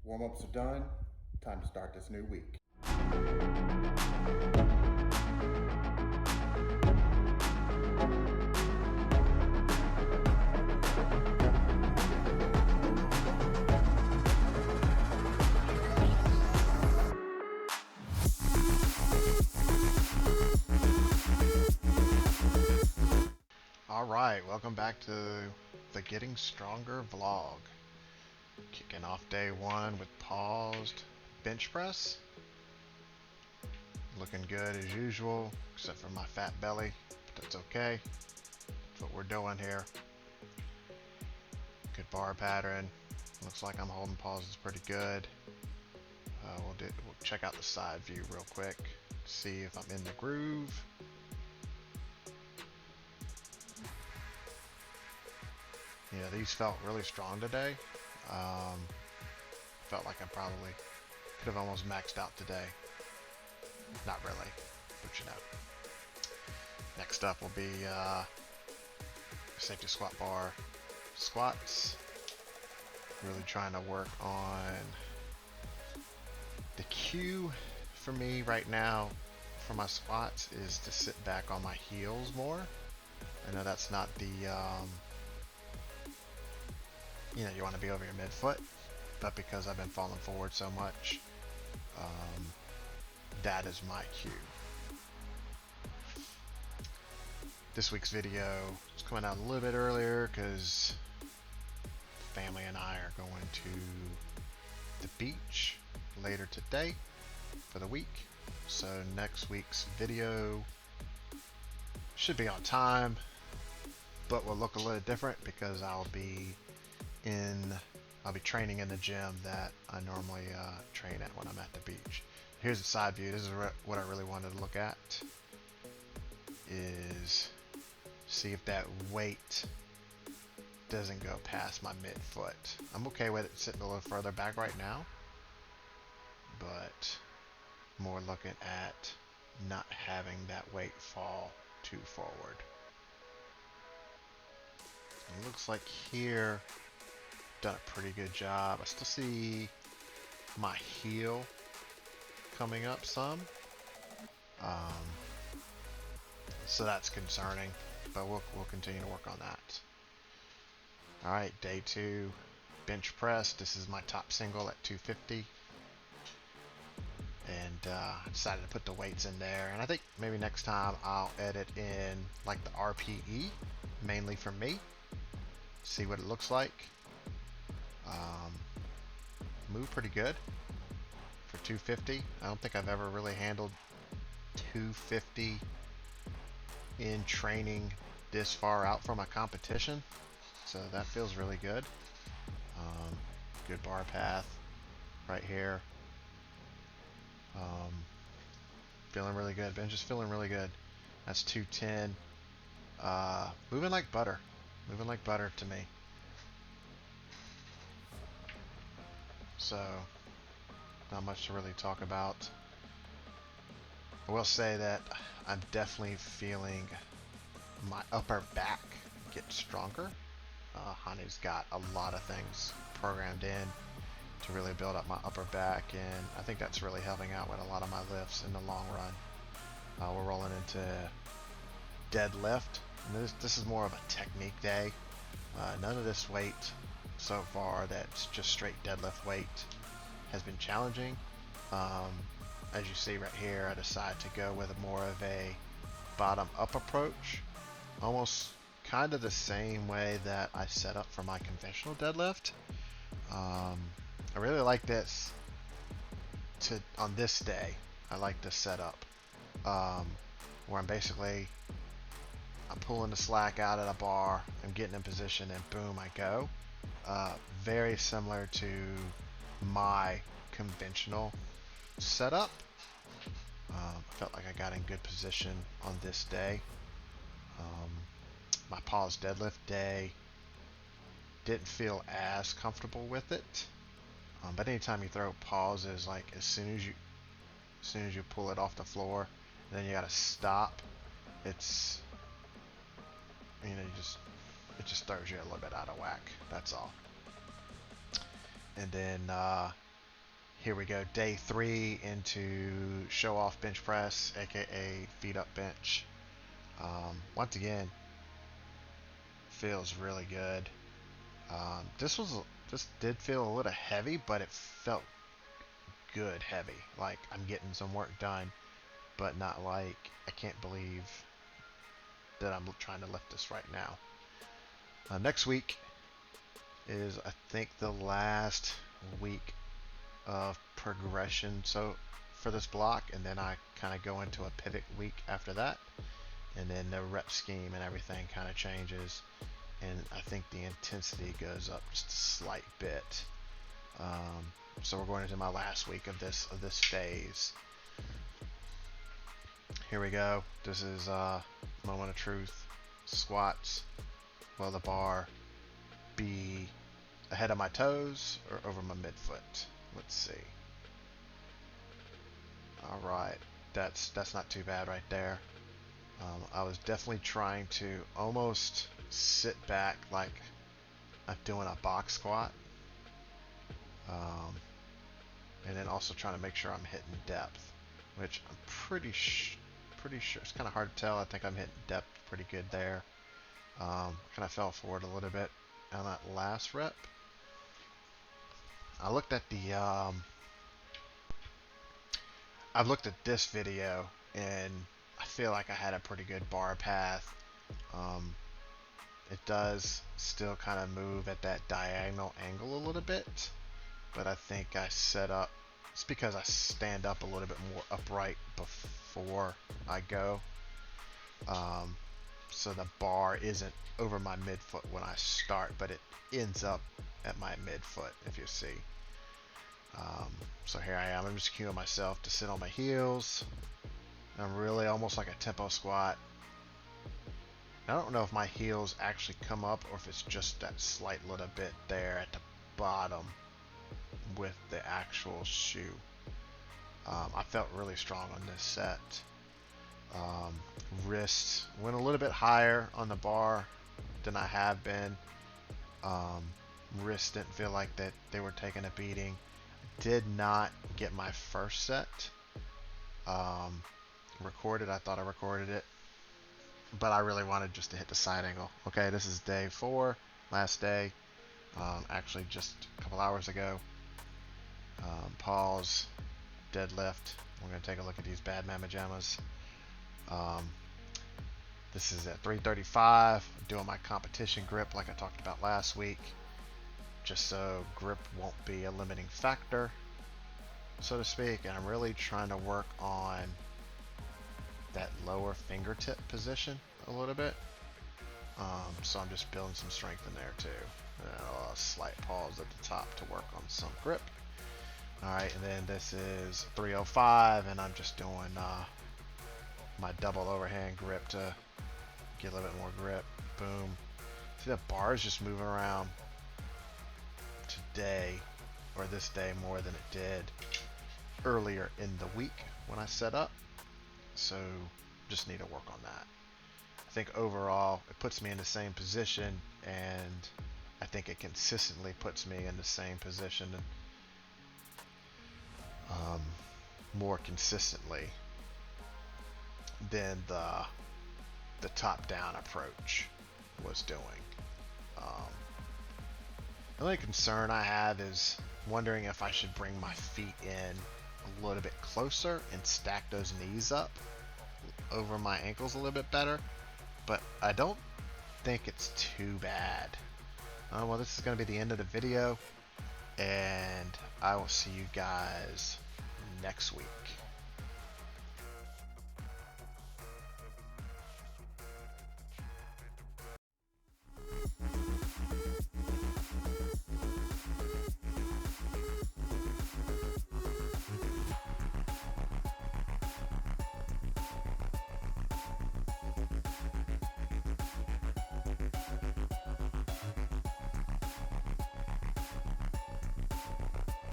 Warm-ups are done. Time to start this new week. Alright, welcome back to the Getting Stronger vlog. Kicking off day one with paused bench press. Looking good as usual, except for my fat belly, but that's okay. That's what we're doing here. Good bar pattern. Looks like I'm holding pauses pretty good. We'll check out the side view real quick, see if I'm in the groove. Yeah, these felt really strong today. Felt like I probably could have almost maxed out today. Not really, but you know. Next up will be safety squat bar squats. Really trying to work on the cue for me right now for my squats is to sit back on my heels more. I know that's not the you want to be over your midfoot, but because I've been falling forward so much, that is my cue. This week's video is coming out a little bit earlier because family and I are going to the beach later today for the week. So next week's video should be on time, but will look a little different because I'll be training in the gym that I normally train at when I'm at the beach. Here's the side view. This is what I really wanted to look at, is see if that weight doesn't go past my midfoot. I'm okay with it sitting a little further back right now, but more looking at not having that weight fall too forward. It looks like here done a pretty good job. I still see my heel coming up some, so that's concerning, but we'll continue to work on that. All right, day two, bench press. This is my top single at 250, and I decided to put the weights in there, and I think maybe next time I'll edit in like the RPE mainly for me, see what it looks like. Move pretty good for 250. I don't think I've ever really handled 250 in training this far out from a competition, so that feels really good. Good bar path right here. Feeling really good. Bench is feeling really good. That's 210. Moving like butter. Moving like butter to me. So, not much to really talk about. I will say that I'm definitely feeling my upper back get stronger. Hani's got a lot of things programmed in to really build up my upper back, and I think that's really helping out with a lot of my lifts in the long run. We're rolling into deadlift, and this is more of a technique day. None of this weight so far that's just straight deadlift weight has been challenging. As you see right here, I decided to go with more of a bottom up approach, almost kind of the same way that I set up for my conventional deadlift. I really like this on this day. I like this setup, where I'm pulling the slack out of the bar, I'm getting in position, and boom, I go. Very similar to my conventional setup. I felt like I got in good position on this day. My pause deadlift day didn't feel as comfortable with it, but anytime you throw pauses, like as soon as you pull it off the floor, and then you gotta stop, it's it just throws you a little bit out of whack. That's all. And then Here we go, day 3 into show off bench press, aka feet up bench. Once again, feels really good. This did feel a little heavy, but it felt good heavy. Like I'm getting some work done, but not like I can't believe that I'm trying to lift this right now. Next week is, I think, the last week of progression so for this block, and then I kind of go into a pivot week after that, and then the rep scheme and everything kind of changes, and I think the intensity goes up just a slight bit. So we're going into my last week of this phase. Here we go. This is moment of truth. Squats. Will the bar be ahead of my toes or over my midfoot? Let's see. All right, that's not too bad right there. I was definitely trying to almost sit back like I'm doing a box squat, and then also trying to make sure I'm hitting depth, which I'm pretty sure it's kind of hard to tell. I think I'm hitting depth pretty good there. Kind of fell forward a little bit on that last rep. I looked at the I've looked at this video, and I feel like I had a pretty good bar path. It does still kind of move at that diagonal angle a little bit, but I think I set up, it's because I stand up a little bit more upright before I go. So the bar isn't over my midfoot when I start, but it ends up at my midfoot, if you see. So here I am. I'm just cueing myself to sit on my heels. I'm really almost like a tempo squat. I don't know if my heels actually come up or if it's just that slight little bit there at the bottom with the actual shoe. I felt really strong on this set. Wrists went a little bit higher on the bar than I have been. Wrists didn't feel like that they were taking a beating. Did not get my first set recorded. I thought I recorded it, but I really wanted just to hit the side angle. Okay, this is day 4, last day. Actually just a couple hours ago. Pause, deadlift. We're going to take a look at these bad mama jammas. This is at 335. I'm doing my competition grip like I talked about last week, just so grip won't be a limiting factor, so to speak. And I'm really trying to work on that lower fingertip position a little bit. So I'm just building some strength in there too. A slight pause at the top to work on some grip. Alright, and then this is 305, and I'm just doing my double overhand grip to get a little bit more grip. Boom. See, the bar is just moving around today, or this day, more than it did earlier in the week when I set up. So just need to work on that. I think overall it puts me in the same position, and I think it consistently puts me in the same position, and more consistently than the top-down approach was doing. The only concern I have is wondering if I should bring my feet in a little bit closer and stack those knees up over my ankles a little bit better, but I don't think it's too bad. Well, this is going to be the end of the video, and I will see you guys next week.